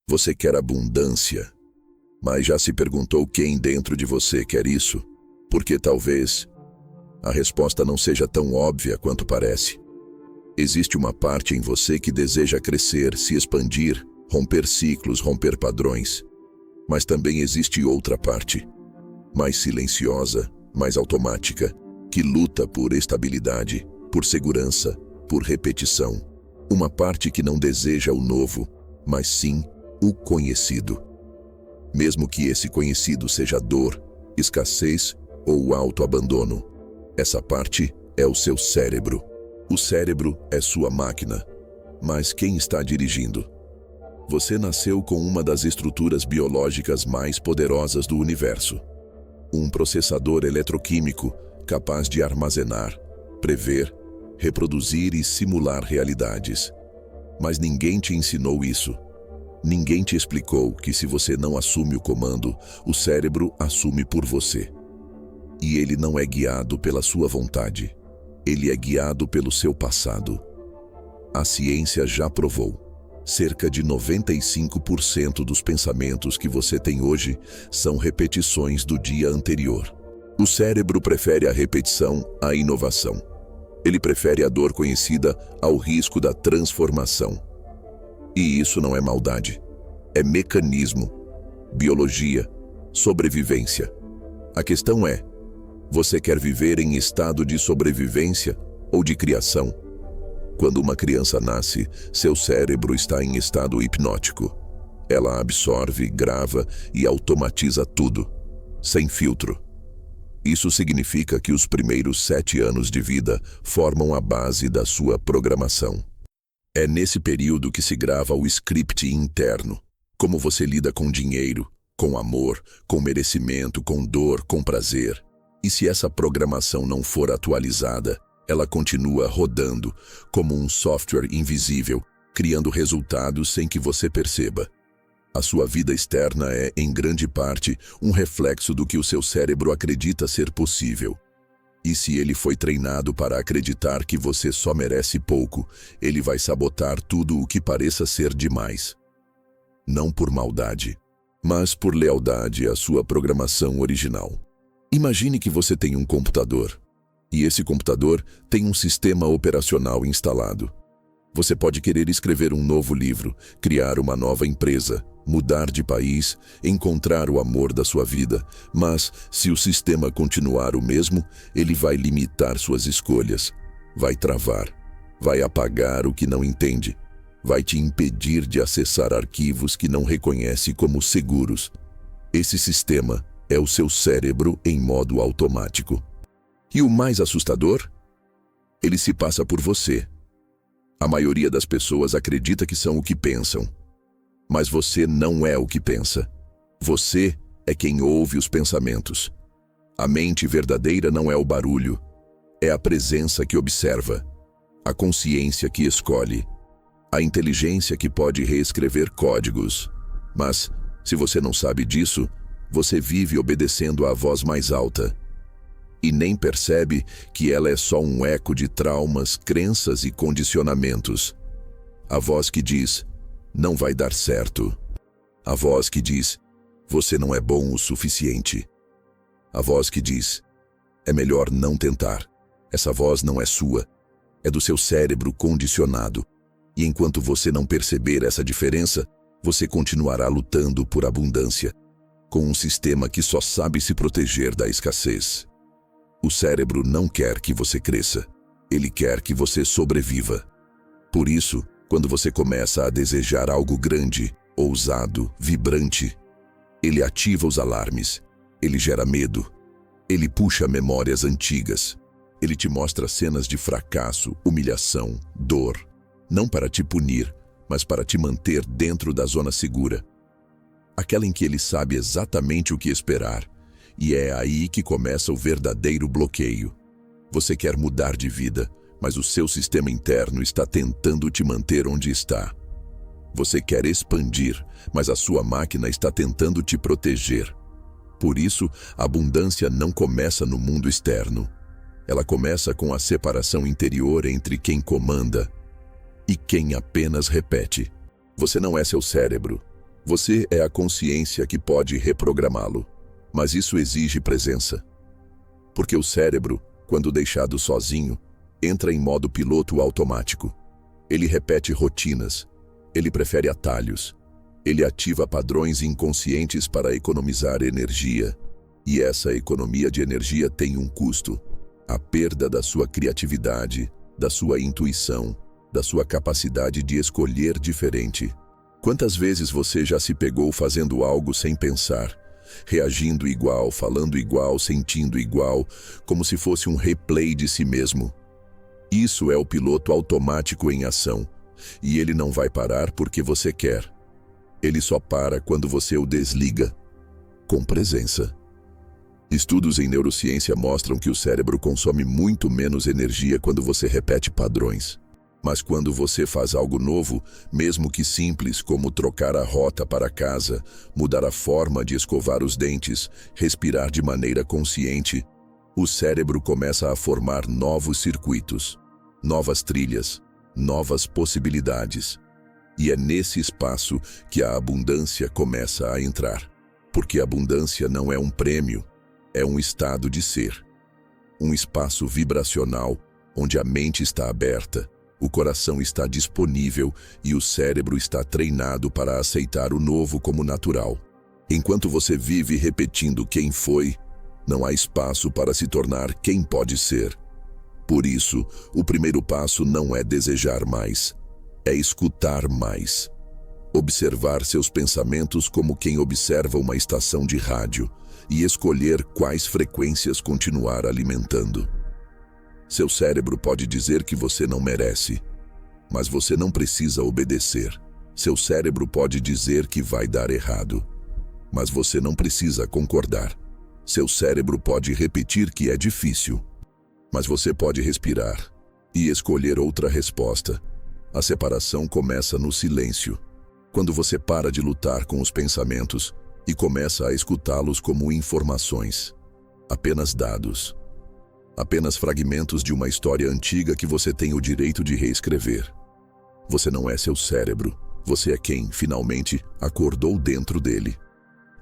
Você quer abundância, mas já se perguntou quem dentro de você quer isso? Porque talvez a resposta não seja tão óbvia quanto parece. Existe uma parte em você que deseja crescer, se expandir, romper ciclos, romper padrões. Mas também existe outra parte, mais silenciosa, mais automática, que luta por estabilidade, por segurança, por repetição. Uma parte que não deseja o novo, mas sim o conhecido. Mesmo que esse conhecido seja dor, escassez ou autoabandono. Essa parte é o seu cérebro. O cérebro é sua máquina. Mas quem está dirigindo? Você nasceu com uma das estruturas biológicas mais poderosas do universo. Um processador eletroquímico capaz de armazenar, prever, reproduzir e simular realidades. Mas ninguém te ensinou isso. Ninguém te explicou que se você não assume o comando, o cérebro assume por você. E ele não é guiado pela sua vontade. Ele é guiado pelo seu passado. A ciência já provou. Cerca de 95% dos pensamentos que você tem hoje são repetições do dia anterior. O cérebro prefere a repetição à inovação. Ele prefere a dor conhecida ao risco da transformação. E isso não é maldade. É mecanismo, biologia, sobrevivência. A questão é, você quer viver em estado de sobrevivência ou de criação? Quando uma criança nasce, seu cérebro está em estado hipnótico. Ela absorve, grava e automatiza tudo, sem filtro. Isso significa que os primeiros 7 anos de vida formam a base da sua programação. É nesse período que se grava o script interno. Como você lida com dinheiro, com amor, com merecimento, com dor, com prazer. E se essa programação não for atualizada, ela continua rodando como um software invisível, criando resultados sem que você perceba. A sua vida externa é, em grande parte, um reflexo do que o seu cérebro acredita ser possível. E se ele foi treinado para acreditar que você só merece pouco, ele vai sabotar tudo o que pareça ser demais. Não por maldade, mas por lealdade à sua programação original. Imagine que você tem um computador, e esse computador tem um sistema operacional instalado. Você pode querer escrever um novo livro, criar uma nova empresa, mudar de país, encontrar o amor da sua vida, mas se o sistema continuar o mesmo, ele vai limitar suas escolhas, vai travar, vai apagar o que não entende, vai te impedir de acessar arquivos que não reconhece como seguros. Esse sistema é o seu cérebro em modo automático. E o mais assustador? Ele se passa por você. A maioria das pessoas acredita que são o que pensam. Mas você não é o que pensa. Você é quem ouve os pensamentos. A mente verdadeira não é o barulho. É a presença que observa. A consciência que escolhe. A inteligência que pode reescrever códigos. Mas, se você não sabe disso, você vive obedecendo à voz mais alta. E nem percebe que ela é só um eco de traumas, crenças e condicionamentos. A voz que diz, não vai dar certo. A voz que diz, você não é bom o suficiente. A voz que diz, é melhor não tentar. Essa voz não é sua, é do seu cérebro condicionado. E enquanto você não perceber essa diferença, você continuará lutando por abundância, com um sistema que só sabe se proteger da escassez. O cérebro não quer que você cresça, ele quer que você sobreviva. Por isso, quando você começa a desejar algo grande, ousado, vibrante, ele ativa os alarmes, ele gera medo, ele puxa memórias antigas, ele te mostra cenas de fracasso, humilhação, dor, não para te punir, mas para te manter dentro da zona segura. Aquela em que ele sabe exatamente o que esperar. E é aí que começa o verdadeiro bloqueio. Você quer mudar de vida, mas o seu sistema interno está tentando te manter onde está. Você quer expandir, mas a sua máquina está tentando te proteger. Por isso, a abundância não começa no mundo externo. Ela começa com a separação interior entre quem comanda e quem apenas repete. Você não é seu cérebro. Você é a consciência que pode reprogramá-lo, mas isso exige presença. Porque o cérebro, quando deixado sozinho, entra em modo piloto automático. Ele repete rotinas, ele prefere atalhos, ele ativa padrões inconscientes para economizar energia. E essa economia de energia tem um custo: a perda da sua criatividade, da sua intuição, da sua capacidade de escolher diferente. Quantas vezes você já se pegou fazendo algo sem pensar, reagindo igual, falando igual, sentindo igual, como se fosse um replay de si mesmo? Isso é o piloto automático em ação, e ele não vai parar porque você quer. Ele só para quando você o desliga, com presença. Estudos em neurociência mostram que o cérebro consome muito menos energia quando você repete padrões. Mas quando você faz algo novo, mesmo que simples, como trocar a rota para casa, mudar a forma de escovar os dentes, respirar de maneira consciente, o cérebro começa a formar novos circuitos, novas trilhas, novas possibilidades. E é nesse espaço que a abundância começa a entrar. Porque a abundância não é um prêmio, é um estado de ser. Um espaço vibracional onde a mente está aberta, o coração está disponível e o cérebro está treinado para aceitar o novo como natural. Enquanto você vive repetindo quem foi, não há espaço para se tornar quem pode ser. Por isso, o primeiro passo não é desejar mais, é escutar mais. Observar seus pensamentos como quem observa uma estação de rádio e escolher quais frequências continuar alimentando. Seu cérebro pode dizer que você não merece, mas você não precisa obedecer. Seu cérebro pode dizer que vai dar errado, mas você não precisa concordar. Seu cérebro pode repetir que é difícil, mas você pode respirar e escolher outra resposta. A separação começa no silêncio, quando você para de lutar com os pensamentos e começa a escutá-los como informações, apenas dados. Apenas fragmentos de uma história antiga que você tem o direito de reescrever. Você não é seu cérebro, você é quem, finalmente, acordou dentro dele.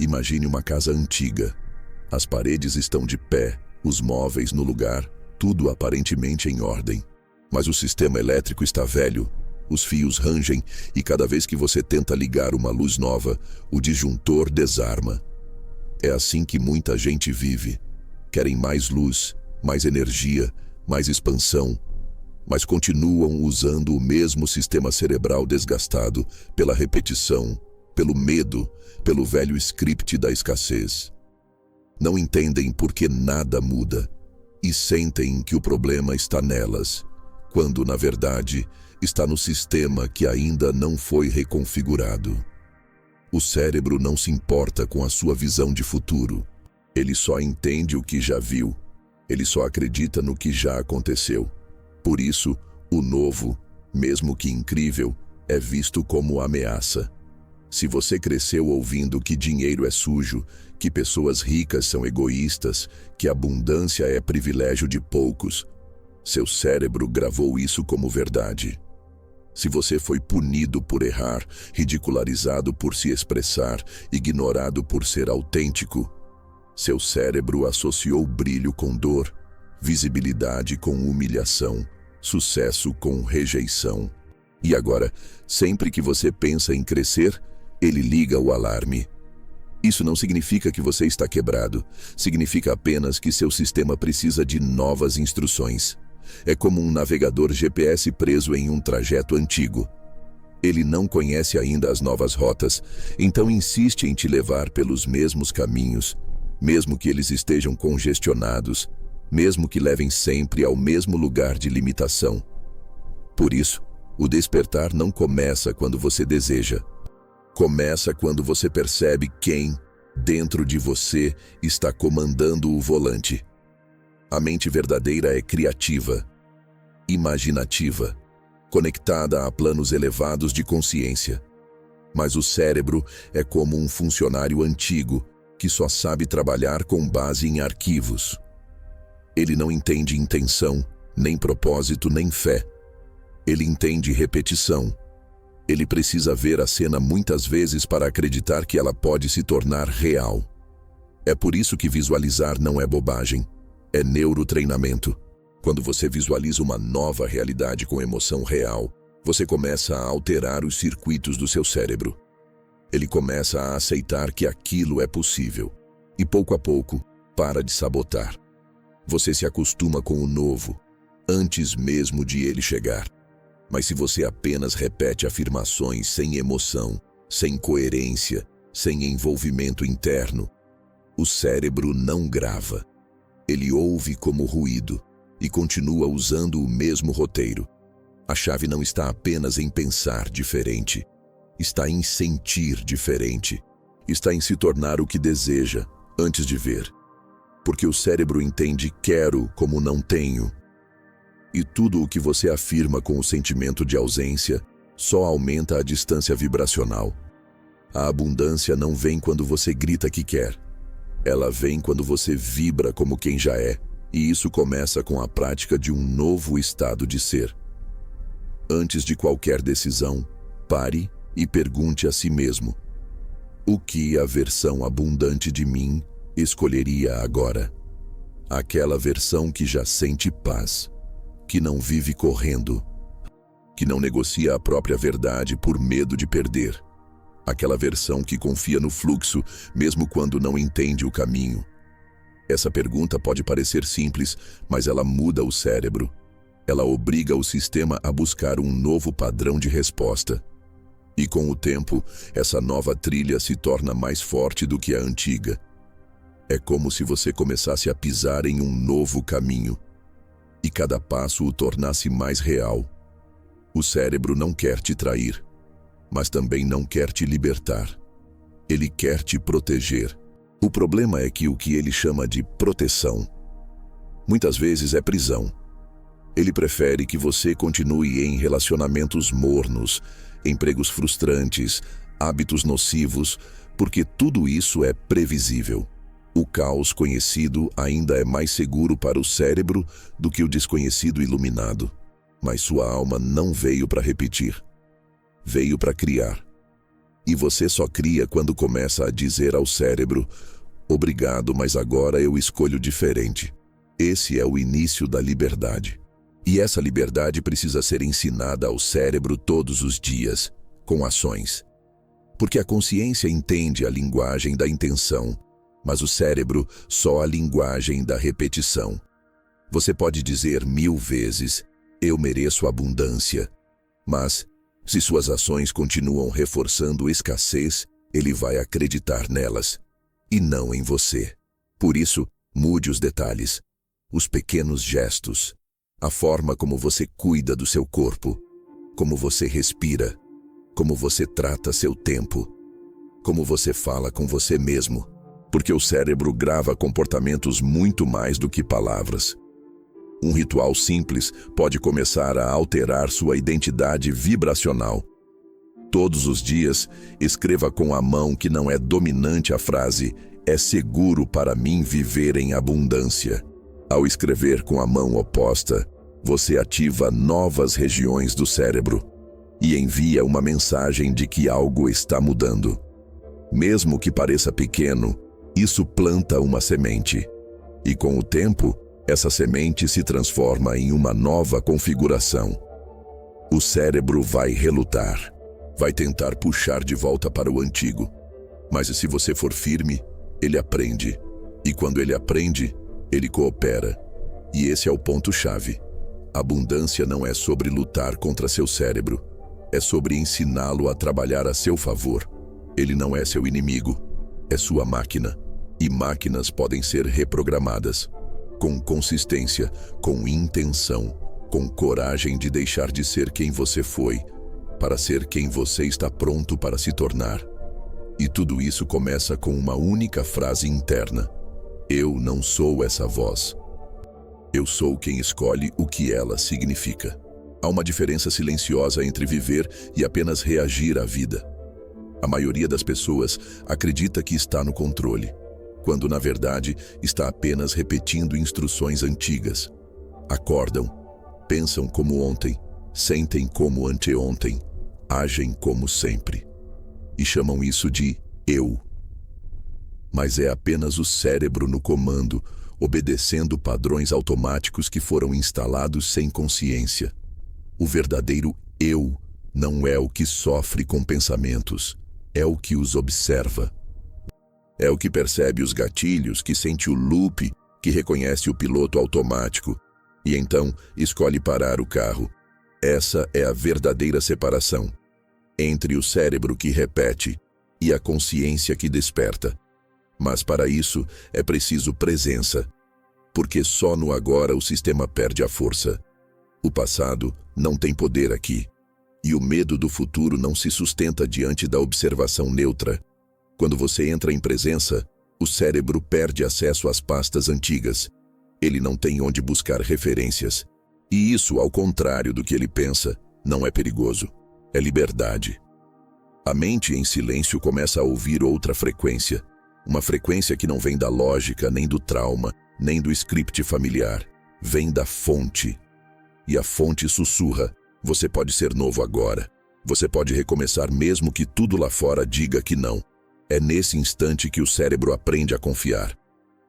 Imagine uma casa antiga. As paredes estão de pé, os móveis no lugar, tudo aparentemente em ordem. Mas o sistema elétrico está velho, os fios rangem e cada vez que você tenta ligar uma luz nova, o disjuntor desarma. É assim que muita gente vive. Querem mais luz, mais energia, mais expansão, mas continuam usando o mesmo sistema cerebral desgastado pela repetição, pelo medo, pelo velho script da escassez. Não entendem por que nada muda e sentem que o problema está nelas, quando, na verdade, está no sistema que ainda não foi reconfigurado. O cérebro não se importa com a sua visão de futuro. Ele só entende o que já viu. Ele só acredita no que já aconteceu. Por isso, o novo, mesmo que incrível, é visto como ameaça. Se você cresceu ouvindo que dinheiro é sujo, que pessoas ricas são egoístas, que abundância é privilégio de poucos, seu cérebro gravou isso como verdade. Se você foi punido por errar, ridicularizado por se expressar, ignorado por ser autêntico, seu cérebro associou brilho com dor, visibilidade com humilhação, sucesso com rejeição. E agora, sempre que você pensa em crescer, ele liga o alarme. Isso não significa que você está quebrado, significa apenas que seu sistema precisa de novas instruções. É como um navegador GPS preso em um trajeto antigo. Ele não conhece ainda as novas rotas, então insiste em te levar pelos mesmos caminhos, mesmo que eles estejam congestionados, mesmo que levem sempre ao mesmo lugar de limitação. Por isso, o despertar não começa quando você deseja. Começa quando você percebe quem, dentro de você, está comandando o volante. A mente verdadeira é criativa, imaginativa, conectada a planos elevados de consciência. Mas o cérebro é como um funcionário antigo que só sabe trabalhar com base em arquivos. Ele não entende intenção, nem propósito, nem fé. Ele entende repetição. Ele precisa ver a cena muitas vezes para acreditar que ela pode se tornar real. É por isso que visualizar não é bobagem, é neurotreinamento. Quando você visualiza uma nova realidade com emoção real, você começa a alterar os circuitos do seu cérebro. Ele começa a aceitar que aquilo é possível e, pouco a pouco, para de sabotar. Você se acostuma com o novo, antes mesmo de ele chegar. Mas se você apenas repete afirmações sem emoção, sem coerência, sem envolvimento interno, o cérebro não grava. Ele ouve como ruído e continua usando o mesmo roteiro. A chave não está apenas em pensar diferente, está em sentir diferente, está em se tornar o que deseja antes de ver. Porque o cérebro entende quero como não tenho. E tudo o que você afirma com o sentimento de ausência só aumenta a distância vibracional. A abundância não vem quando você grita que quer. Ela vem quando você vibra como quem já é, e isso começa com a prática de um novo estado de ser. Antes de qualquer decisão, pare e pergunte a si mesmo: o que a versão abundante de mim escolheria agora? Aquela versão que já sente paz, que não vive correndo, que não negocia a própria verdade por medo de perder. Aquela versão que confia no fluxo, mesmo quando não entende o caminho. Essa pergunta pode parecer simples, mas ela muda o cérebro. Ela obriga o sistema a buscar um novo padrão de resposta. E com o tempo, essa nova trilha se torna mais forte do que a antiga. É como se você começasse a pisar em um novo caminho, e cada passo o tornasse mais real. O cérebro não quer te trair, mas também não quer te libertar. Ele quer te proteger. O problema é que o que ele chama de proteção, muitas vezes é prisão. Ele prefere que você continue em relacionamentos mornos, empregos frustrantes, hábitos nocivos, porque tudo isso é previsível. O caos conhecido ainda é mais seguro para o cérebro do que o desconhecido iluminado. Mas sua alma não veio para repetir. Veio para criar. E você só cria quando começa a dizer ao cérebro: obrigado, mas agora eu escolho diferente. Esse é o início da liberdade. E essa liberdade precisa ser ensinada ao cérebro todos os dias, com ações. Porque a consciência entende a linguagem da intenção, mas o cérebro só a linguagem da repetição. Você pode dizer 1000 vezes: eu mereço abundância. Mas, se suas ações continuam reforçando escassez, ele vai acreditar nelas, e não em você. Por isso, mude os detalhes, os pequenos gestos, a forma como você cuida do seu corpo, como você respira, como você trata seu tempo, como você fala com você mesmo, porque o cérebro grava comportamentos muito mais do que palavras. Um ritual simples pode começar a alterar sua identidade vibracional. Todos os dias, escreva com a mão que não é dominante a frase: é seguro para mim viver em abundância. Ao escrever com a mão oposta, você ativa novas regiões do cérebro e envia uma mensagem de que algo está mudando. Mesmo que pareça pequeno, isso planta uma semente. E com o tempo, essa semente se transforma em uma nova configuração. O cérebro vai relutar, vai tentar puxar de volta para o antigo. Mas se você for firme, ele aprende. E quando ele aprende, ele coopera. E esse é o ponto-chave. Abundância não é sobre lutar contra seu cérebro. É sobre ensiná-lo a trabalhar a seu favor. Ele não é seu inimigo. É sua máquina. E máquinas podem ser reprogramadas. Com consistência, com intenção, com coragem de deixar de ser quem você foi, para ser quem você está pronto para se tornar. E tudo isso começa com uma única frase interna: eu não sou essa voz. Eu sou quem escolhe o que ela significa. Há uma diferença silenciosa entre viver e apenas reagir à vida. A maioria das pessoas acredita que está no controle, quando na verdade está apenas repetindo instruções antigas. Acordam, pensam como ontem, sentem como anteontem, agem como sempre e chamam isso de eu. Mas é apenas o cérebro no comando, obedecendo padrões automáticos que foram instalados sem consciência. O verdadeiro eu não é o que sofre com pensamentos, é o que os observa. É o que percebe os gatilhos, que sente o loop, que reconhece o piloto automático e então escolhe parar o carro. Essa é a verdadeira separação entre o cérebro que repete e a consciência que desperta. Mas para isso é preciso presença, porque só no agora o sistema perde a força. O passado não tem poder aqui, e o medo do futuro não se sustenta diante da observação neutra. Quando você entra em presença, o cérebro perde acesso às pastas antigas. Ele não tem onde buscar referências. E isso, ao contrário do que ele pensa, não é perigoso. É liberdade. A mente em silêncio começa a ouvir outra frequência. Uma frequência que não vem da lógica, nem do trauma, nem do script familiar. Vem da fonte. E a fonte sussurra: você pode ser novo agora. Você pode recomeçar mesmo que tudo lá fora diga que não. É nesse instante que o cérebro aprende a confiar.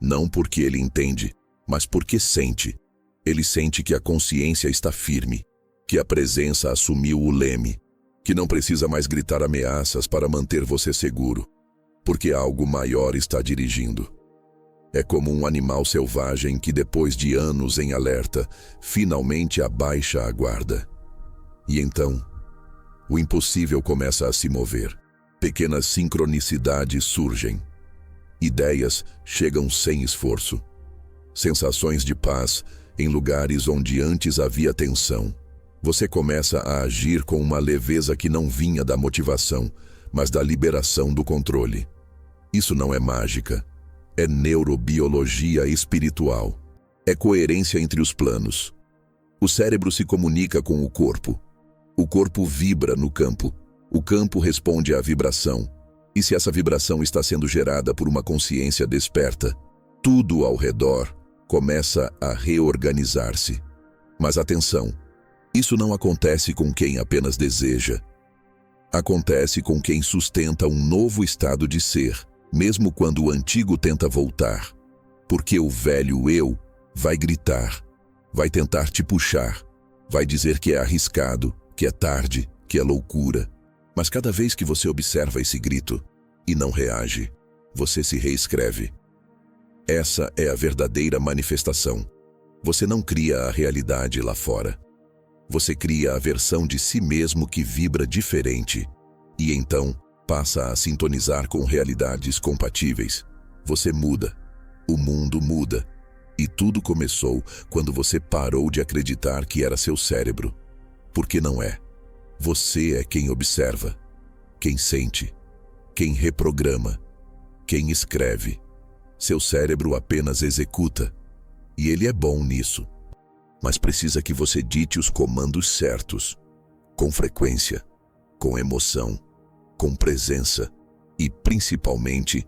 Não porque ele entende, mas porque sente. Ele sente que a consciência está firme, que a presença assumiu o leme, que não precisa mais gritar ameaças para manter você seguro, porque algo maior está dirigindo. É como um animal selvagem que, depois de anos em alerta, finalmente abaixa a guarda. E então, o impossível começa a se mover. Pequenas sincronicidades surgem. Ideias chegam sem esforço. Sensações de paz em lugares onde antes havia tensão. Você começa a agir com uma leveza que não vinha da motivação, mas da liberação do controle. Isso não é mágica. É neurobiologia espiritual. É coerência entre os planos. O cérebro se comunica com o corpo. O corpo vibra no campo. O campo responde à vibração. E se essa vibração está sendo gerada por uma consciência desperta, tudo ao redor começa a reorganizar-se. Mas atenção, isso não acontece com quem apenas deseja. Acontece com quem sustenta um novo estado de ser, mesmo quando o antigo tenta voltar. Porque o velho eu vai gritar, vai tentar te puxar, vai dizer que é arriscado, que é tarde, que é loucura. Mas cada vez que você observa esse grito e não reage, você se reescreve. Essa é a verdadeira manifestação. Você não cria a realidade lá fora. Você cria a versão de si mesmo que vibra diferente e então passa a sintonizar com realidades compatíveis. Você muda. O mundo muda. E tudo começou quando você parou de acreditar que era seu cérebro. Porque não é. Você é quem observa, quem sente, quem reprograma, quem escreve. Seu cérebro apenas executa. E ele é bom nisso. Mas precisa que você dite os comandos certos, com frequência, com emoção, com presença e, principalmente,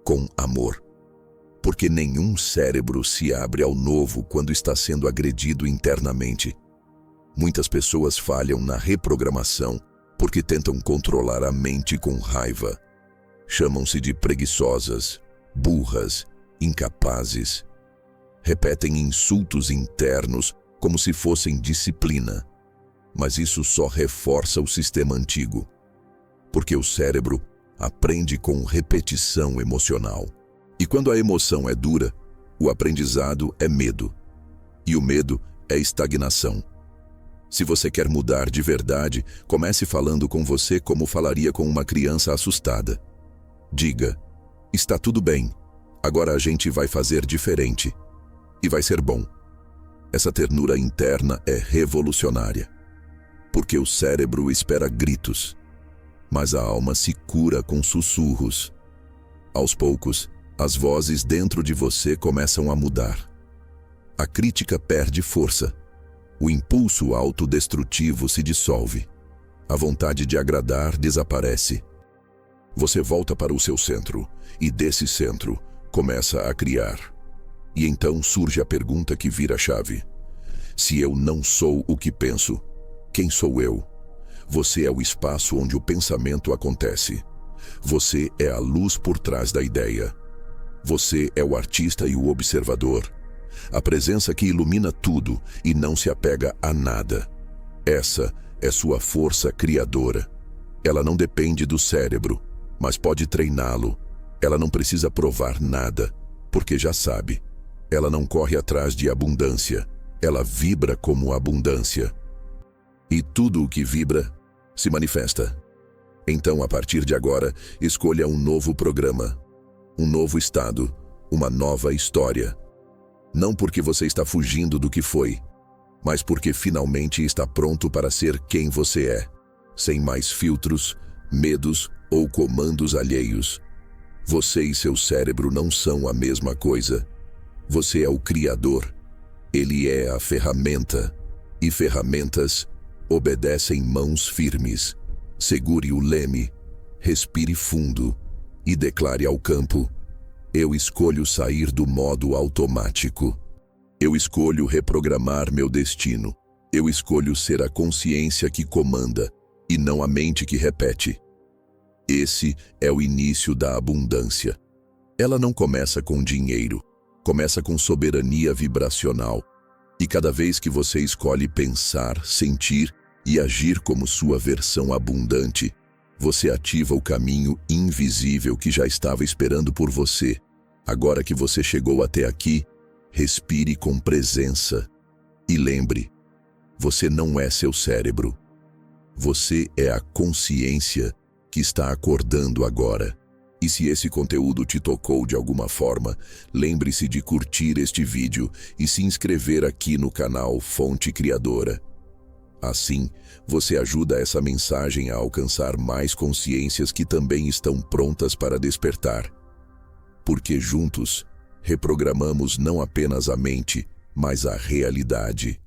com amor. Porque nenhum cérebro se abre ao novo quando está sendo agredido internamente. Muitas pessoas falham na reprogramação porque tentam controlar a mente com raiva. Chamam-se de preguiçosas, burras, incapazes. Repetem insultos internos como se fossem disciplina. Mas isso só reforça o sistema antigo. Porque o cérebro aprende com repetição emocional. E quando a emoção é dura, o aprendizado é medo. E o medo é estagnação. Se você quer mudar de verdade, comece falando com você como falaria com uma criança assustada. Diga: está tudo bem, agora a gente vai fazer diferente. E vai ser bom. Essa ternura interna é revolucionária. Porque o cérebro espera gritos, mas a alma se cura com sussurros. Aos poucos, as vozes dentro de você começam a mudar. A crítica perde força. O impulso autodestrutivo se dissolve. A vontade de agradar desaparece. Você volta para o seu centro, e desse centro começa a criar. E então surge a pergunta que vira a chave. Se eu não sou o que penso, quem sou eu? Você é o espaço onde o pensamento acontece. Você é a luz por trás da ideia. Você é o artista e o observador. A presença que ilumina tudo e não se apega a nada. Essa é sua força criadora. Ela não depende do cérebro, mas pode treiná-lo. Ela não precisa provar nada, porque já sabe. Ela não corre atrás de abundância. Ela vibra como abundância. E tudo o que vibra se manifesta. Então, a partir de agora, escolha um novo programa, um novo estado, uma nova história. Não porque você está fugindo do que foi, mas porque finalmente está pronto para ser quem você é, sem mais filtros, medos ou comandos alheios. Você e seu cérebro não são a mesma coisa. Você é o criador. Ele é a ferramenta. E ferramentas obedecem mãos firmes. Segure o leme, respire fundo e declare ao campo: eu escolho sair do modo automático. Eu escolho reprogramar meu destino. Eu escolho ser a consciência que comanda e não a mente que repete. Esse é o início da abundância. Ela não começa com dinheiro, começa com soberania vibracional. E cada vez que você escolhe pensar, sentir e agir como sua versão abundante, você ativa o caminho invisível que já estava esperando por você. Agora que você chegou até aqui, respire com presença. E lembre, você não é seu cérebro. Você é a consciência que está acordando agora. E se esse conteúdo te tocou de alguma forma, lembre-se de curtir este vídeo e se inscrever aqui no canal Fonte Criadora. Assim, você ajuda essa mensagem a alcançar mais consciências que também estão prontas para despertar. Porque juntos, reprogramamos não apenas a mente, mas a realidade.